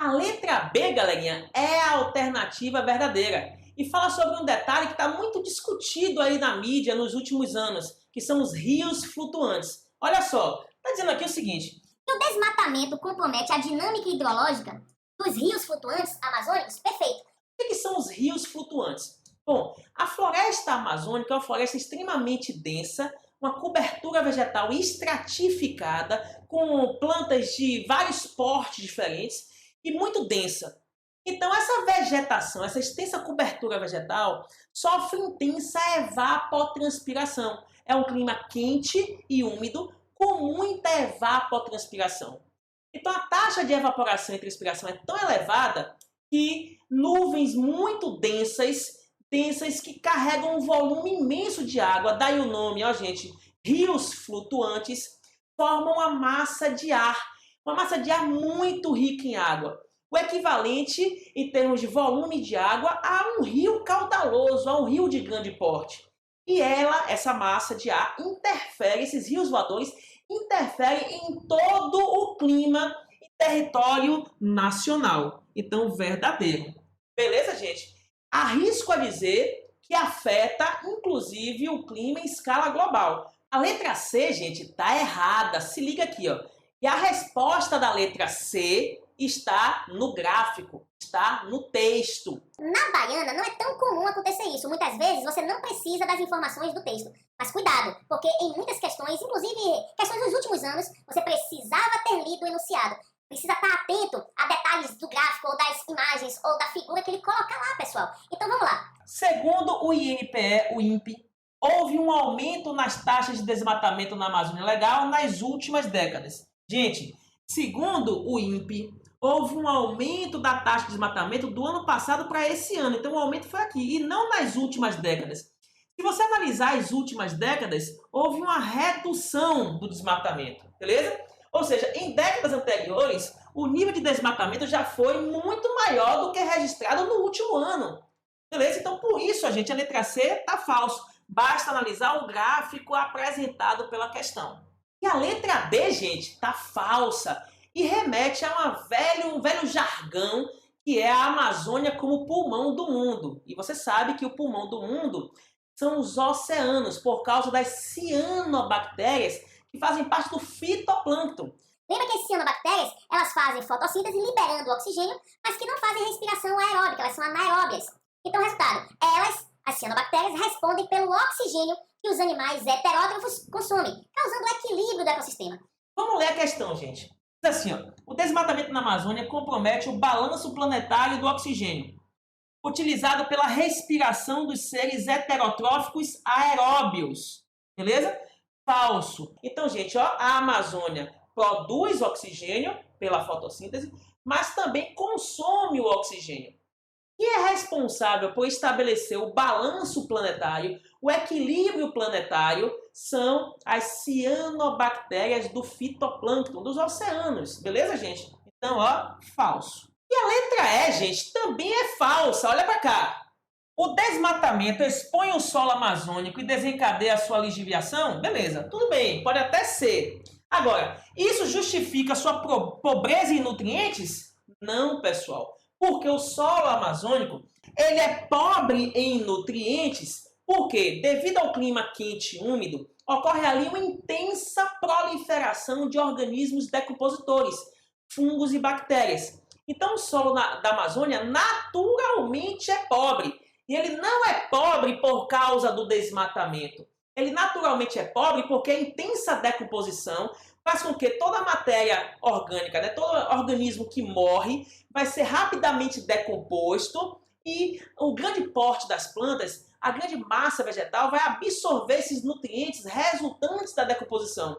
A letra B, galerinha, é a alternativa verdadeira. E fala sobre um detalhe que está muito discutido aí na mídia nos últimos anos, que são os rios flutuantes. Olha só, está dizendo aqui o seguinte. O desmatamento compromete a dinâmica hidrológica dos rios flutuantes amazônicos? Perfeito. O que são os rios flutuantes? Bom, a floresta amazônica é uma floresta extremamente densa, uma cobertura vegetal estratificada com plantas de vários portes diferentes e muito densa. Então essa vegetação, essa extensa cobertura vegetal sofre intensa evapotranspiração. É um clima quente e úmido com muita evapotranspiração. Então a taxa de evaporação e transpiração é tão elevada que nuvens muito densas que carregam um volume imenso de água, daí o nome, ó gente, rios flutuantes, formam uma massa de ar muito rica em água. O equivalente, em termos de volume de água, a um rio caudaloso, a um rio de grande porte. E essa massa de ar, esses rios voadores, interferem em todo o clima e território nacional. Então, verdadeiro. Beleza, gente? Arrisco a dizer que afeta, inclusive, o clima em escala global. A letra C, gente, tá errada. Se liga aqui, ó. E a resposta da letra C está no gráfico, está no texto. Na baiana não é tão comum acontecer isso. Muitas vezes você não precisa das informações do texto. Mas cuidado, porque em muitas questões, inclusive questões dos últimos anos, você precisava ter lido o enunciado. Precisa estar atento a detalhes do gráfico, ou das imagens, ou da figura que ele coloca lá, pessoal. Então vamos lá. Segundo o INPE, o INPE, houve um aumento nas taxas de desmatamento na Amazônia Legal nas últimas décadas. Gente, segundo o INPE, houve um aumento da taxa de desmatamento do ano passado para esse ano. Então o aumento foi aqui, e não nas últimas décadas. Se você analisar as últimas décadas, houve uma redução do desmatamento, beleza? Ou seja, em décadas anteriores, o nível de desmatamento já foi muito maior do que registrado no último ano. Beleza? Então, por isso, a letra C está falso. Basta analisar o gráfico apresentado pela questão. E a letra D, gente, está falsa e remete a um velho jargão que é a Amazônia como pulmão do mundo. E você sabe que o pulmão do mundo são os oceanos, por causa das cianobactérias que fazem parte do fitoplâncton. Lembra que as cianobactérias, elas fazem fotossíntese liberando oxigênio, mas que não fazem respiração aeróbica, elas são anaeróbias. Então, resultado, as cianobactérias respondem pelo oxigênio que os animais heterótrofos consomem, causando o equilíbrio do ecossistema. Vamos ler a questão, gente. Diz assim, ó, o desmatamento na Amazônia compromete o balanço planetário do oxigênio, utilizado pela respiração dos seres heterotróficos aeróbios. Beleza? Falso. Então, gente, ó, a Amazônia produz oxigênio pela fotossíntese, mas também consome o oxigênio. Quem é responsável por estabelecer o balanço planetário, o equilíbrio planetário, são as cianobactérias do fitoplâncton, dos oceanos. Beleza, gente? Então, ó, falso. E a letra E, gente, também é falsa. Olha para cá. O desmatamento expõe o solo amazônico e desencadeia a sua lixiviação? Beleza, tudo bem, pode até ser. Agora, isso justifica a sua pobreza em nutrientes? Não, pessoal. Porque o solo amazônico, ele é pobre em nutrientes, porque devido ao clima quente e úmido, ocorre ali uma intensa proliferação de organismos decompositores, fungos e bactérias. Então o solo da Amazônia naturalmente é pobre. E ele não é pobre por causa do desmatamento. Ele naturalmente é pobre porque a intensa decomposição faz com que toda a matéria orgânica, né, todo organismo que morre, vai ser rapidamente decomposto e o grande porte das plantas, a grande massa vegetal, vai absorver esses nutrientes resultantes da decomposição.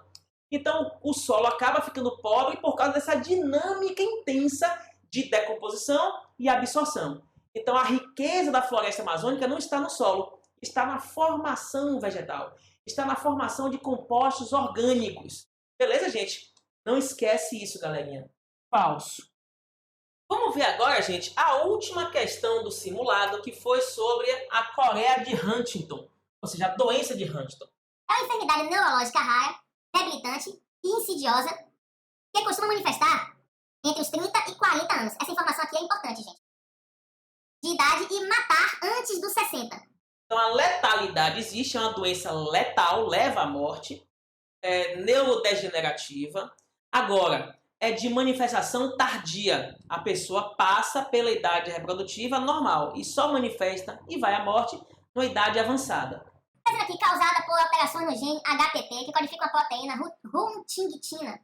Então, o solo acaba ficando pobre por causa dessa dinâmica intensa de decomposição e absorção. Então, a riqueza da floresta amazônica não está no solo, está na formação vegetal, está na formação de compostos orgânicos. Beleza, gente? Não esquece isso, galerinha. Falso. Vamos ver agora, gente, a última questão do simulado, que foi sobre a coreia de Huntington, ou seja, a doença de Huntington. É uma enfermidade neurológica rara, debilitante e insidiosa que costuma manifestar entre os 30 e 40 anos. Essa informação aqui é importante, gente. De idade e matar antes dos 60. Então a letalidade existe, é uma doença letal, leva à morte, é neurodegenerativa. Agora, é de manifestação tardia. A pessoa passa pela idade reprodutiva normal e só manifesta e vai à morte na idade avançada. Está dizendo aqui, causada por alterações no gene HTT, que codifica uma proteína huntingtina,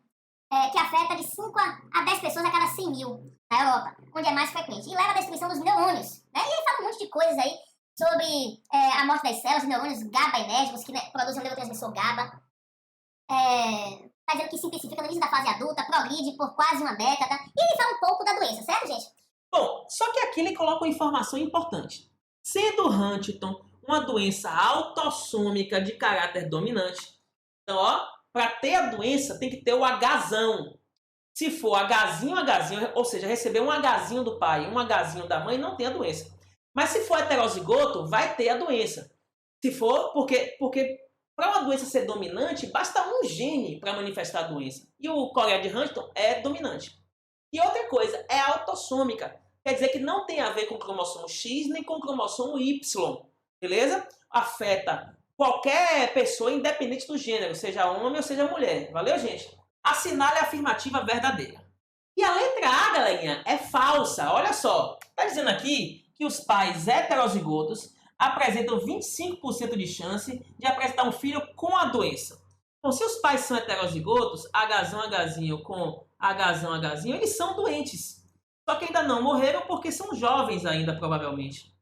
que afeta de 5 a 10 pessoas a cada 100 mil na Europa, onde é mais frequente, e leva à destruição dos neurônios. Né? E ele fala um monte de coisas aí sobre a morte das células, neurônios GABAenérgicos, que produzem o neurotransmissor GABA. Está dizendo que se intensifica no início da fase adulta, progride por quase uma década, e ele fala um pouco da doença, certo, gente? Bom, só que aqui ele coloca uma informação importante. Sendo Huntington uma doença autossômica de caráter dominante, então, ó, para ter a doença tem que ter o Hzão. Se for Hzinho, ou seja, receber um Hzinho do pai e um Hzinho da mãe, não tem a doença. Mas se for heterozigoto, vai ter a doença. Se for, porque para uma doença ser dominante, basta um gene para manifestar a doença. E o Corea de Huntington é dominante. E outra coisa, é autossômica. Quer dizer que não tem a ver com o cromossomo X nem com o cromossomo Y. Beleza? Afeta qualquer pessoa, independente do gênero, seja homem ou seja mulher. Valeu, gente? Assinale a afirmativa verdadeira. E a letra A, galerinha, é falsa. Olha só. Está dizendo aqui que os pais heterozigotos apresentam 25% de chance de apresentar um filho com a doença. Então, se os pais são heterozigotos, Hzinho com Hzinho, eles são doentes. Só que ainda não morreram porque são jovens ainda, provavelmente.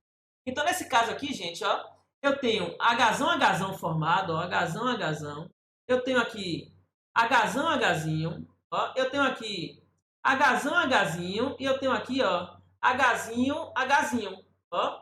Então, nesse caso aqui, gente, ó, eu tenho Hzão formado, ó, Hzão. Eu tenho aqui Hzinho, ó, eu tenho aqui Hzinho, e eu tenho aqui, ó, Hzinho, ó,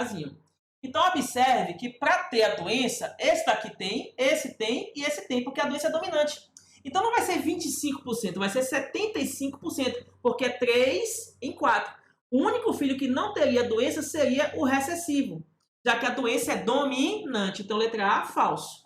Hzinho. Então, observe que para ter a doença, esse daqui tem, esse tem e esse tem, porque a doença é dominante. Então, não vai ser 25%, vai ser 75%, porque é 3 em 4. O único filho que não teria doença seria o recessivo, já que a doença é dominante. Então, letra A, falso.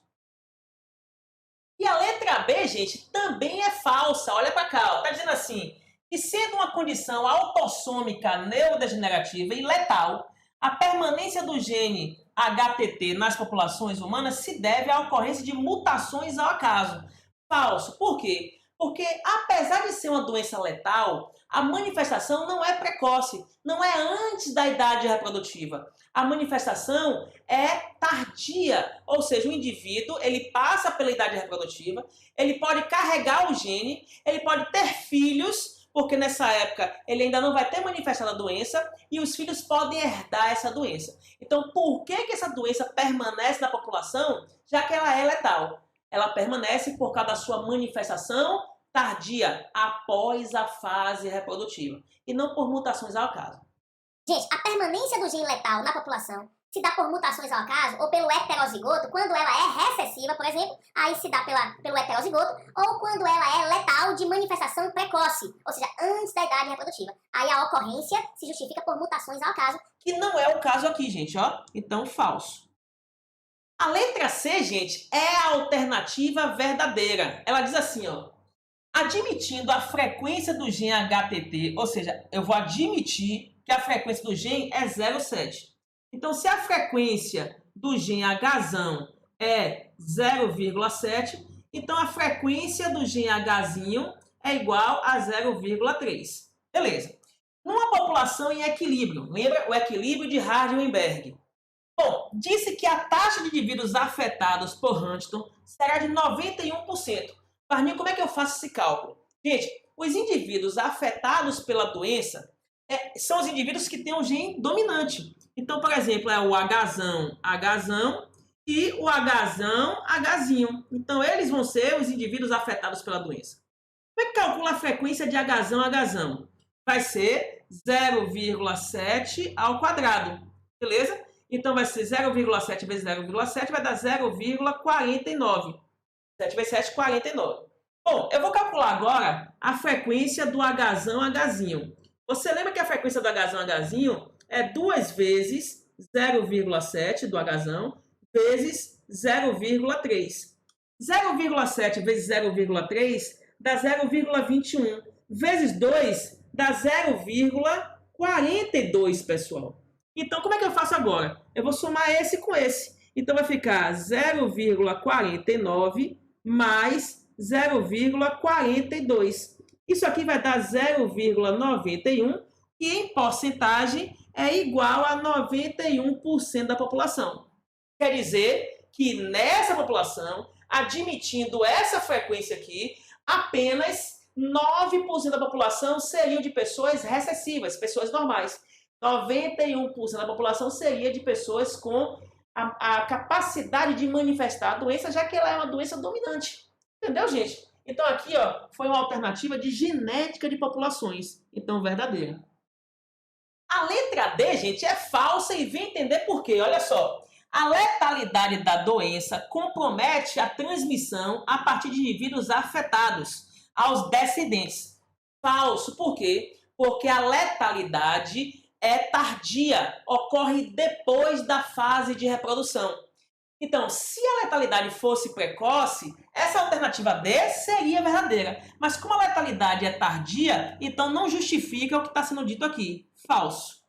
E a letra B, gente, também é falsa. Olha para cá, está dizendo assim, que sendo uma condição autossômica neurodegenerativa e letal, a permanência do gene HTT nas populações humanas se deve à ocorrência de mutações ao acaso. Falso. Por quê? Porque, apesar de ser uma doença letal, a manifestação não é precoce, não é antes da idade reprodutiva. A manifestação é tardia, ou seja, o indivíduo ele passa pela idade reprodutiva, ele pode carregar o gene, ele pode ter filhos, porque nessa época ele ainda não vai ter manifestado a doença e os filhos podem herdar essa doença. Então, por que essa doença permanece na população, já que ela é letal? Ela permanece por causa da sua manifestação tardia, após a fase reprodutiva, e não por mutações ao acaso. Gente, a permanência do gene letal na população se dá por mutações ao acaso ou pelo heterozigoto, quando ela é recessiva, por exemplo, aí se dá pelo heterozigoto, ou quando ela é letal de manifestação precoce, ou seja, antes da idade reprodutiva. Aí a ocorrência se justifica por mutações ao acaso. Que não é o caso aqui, gente, ó. Então, falso. A letra C, gente, é a alternativa verdadeira. Ela diz assim, ó. Admitindo a frequência do gene HTT, ou seja, eu vou admitir que a frequência do gene é 0,7. Então, se a frequência do gene Hzão é 0,7, então a frequência do gene Hzinho é igual a 0,3. Beleza. Numa população em equilíbrio, lembra o equilíbrio de Hardy-Weinberg? Bom, disse que a taxa de indivíduos afetados por Huntington será de 91%. Parninho, como é que eu faço esse cálculo? Gente, os indivíduos afetados pela doença são os indivíduos que têm um gene dominante. Então, por exemplo, é o Hzão e o Hzinho. Então, eles vão ser os indivíduos afetados pela doença. Como é que calcula a frequência de Hzão? Vai ser 0,7 ao quadrado, beleza? Então, vai ser 0,7 vezes 0,7 vai dar 0,49. 7 vezes 7, 49. Bom, eu vou calcular agora a frequência do Hzinho. Você lembra que a frequência do Hzinho é 2 vezes 0,7 do Hzão vezes 0,3. 0,7 vezes 0,3 dá 0,21. Vezes 2 dá 0,42, pessoal. Então, como é que eu faço agora? Eu vou somar esse com esse. Então, vai ficar 0,49 mais 0,42. Isso aqui vai dar 0,91, que em porcentagem é igual a 91% da população. Quer dizer que nessa população, admitindo essa frequência aqui, apenas 9% da população seriam de pessoas recessivas, pessoas normais. 91% da população seria de pessoas com a capacidade de manifestar a doença, já que ela é uma doença dominante. Entendeu, gente? Então aqui, ó, foi uma alternativa de genética de populações. Então, verdadeira. A letra D, gente, é falsa e vem entender por quê. Olha só. A letalidade da doença compromete a transmissão a partir de indivíduos afetados aos descendentes. Falso. Por quê? Porque a letalidade é tardia, ocorre depois da fase de reprodução. Então, se a letalidade fosse precoce, essa alternativa D seria verdadeira. Mas como a letalidade é tardia, então não justifica o que está sendo dito aqui. Falso.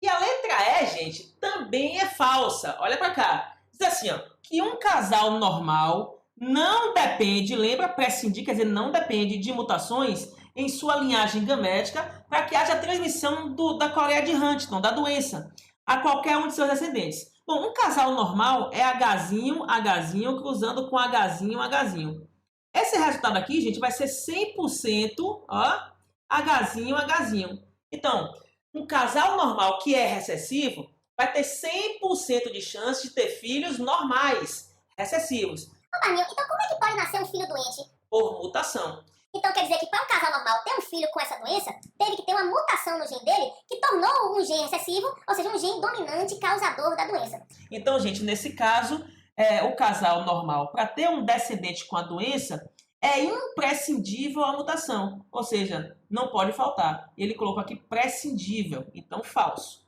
E a letra E, gente, também é falsa. Olha para cá. Diz assim, ó, que um casal normal não depende, lembra, prescindir, quer dizer, não depende de mutações em sua linhagem gamética para que haja transmissão da coreia de Huntington, da doença, a qualquer um de seus descendentes. Bom, um casal normal é Hzinho, Hzinho, cruzando com Hzinho, Hzinho. Esse resultado aqui, gente, vai ser 100%, ó, Hzinho, Hzinho. Então, um casal normal que é recessivo vai ter 100% de chance de ter filhos normais, recessivos. Ô, Daniel, então como é que pode nascer um filho doente? Por mutação. Então quer dizer que para um casal normal ter um filho com essa doença, teve que ter uma mutação no gene dele que tornou um gene recessivo, ou seja, um gene dominante causador da doença. Então, gente, nesse caso, o casal normal, para ter um descendente com a doença, é imprescindível a mutação, ou seja, não pode faltar. Ele colocou aqui prescindível, então falso.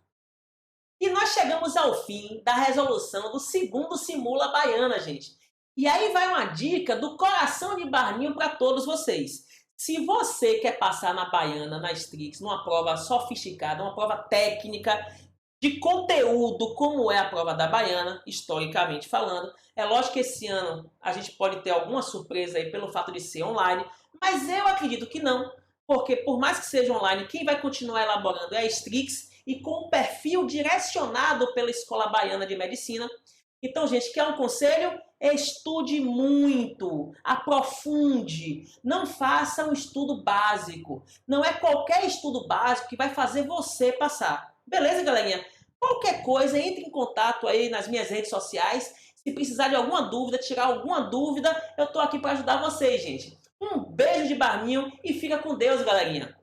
E nós chegamos ao fim da resolução do segundo Simula Baiana, gente. E aí vai uma dica do coração de Barninho para todos vocês. Se você quer passar na Baiana, na Strix, numa prova sofisticada, uma prova técnica, de conteúdo, como é a prova da Baiana, historicamente falando, é lógico que esse ano a gente pode ter alguma surpresa aí pelo fato de ser online, mas eu acredito que não, porque por mais que seja online, quem vai continuar elaborando é a Strix e com um perfil direcionado pela Escola Baiana de Medicina. Então, gente, quer um conselho? Estude muito, aprofunde, não faça um estudo básico. Não é qualquer estudo básico que vai fazer você passar. Beleza, galerinha? Qualquer coisa, entre em contato aí nas minhas redes sociais. Se precisar de alguma dúvida, tirar alguma dúvida, eu tô aqui para ajudar vocês, gente. Um beijo de Barninho e fica com Deus, galerinha.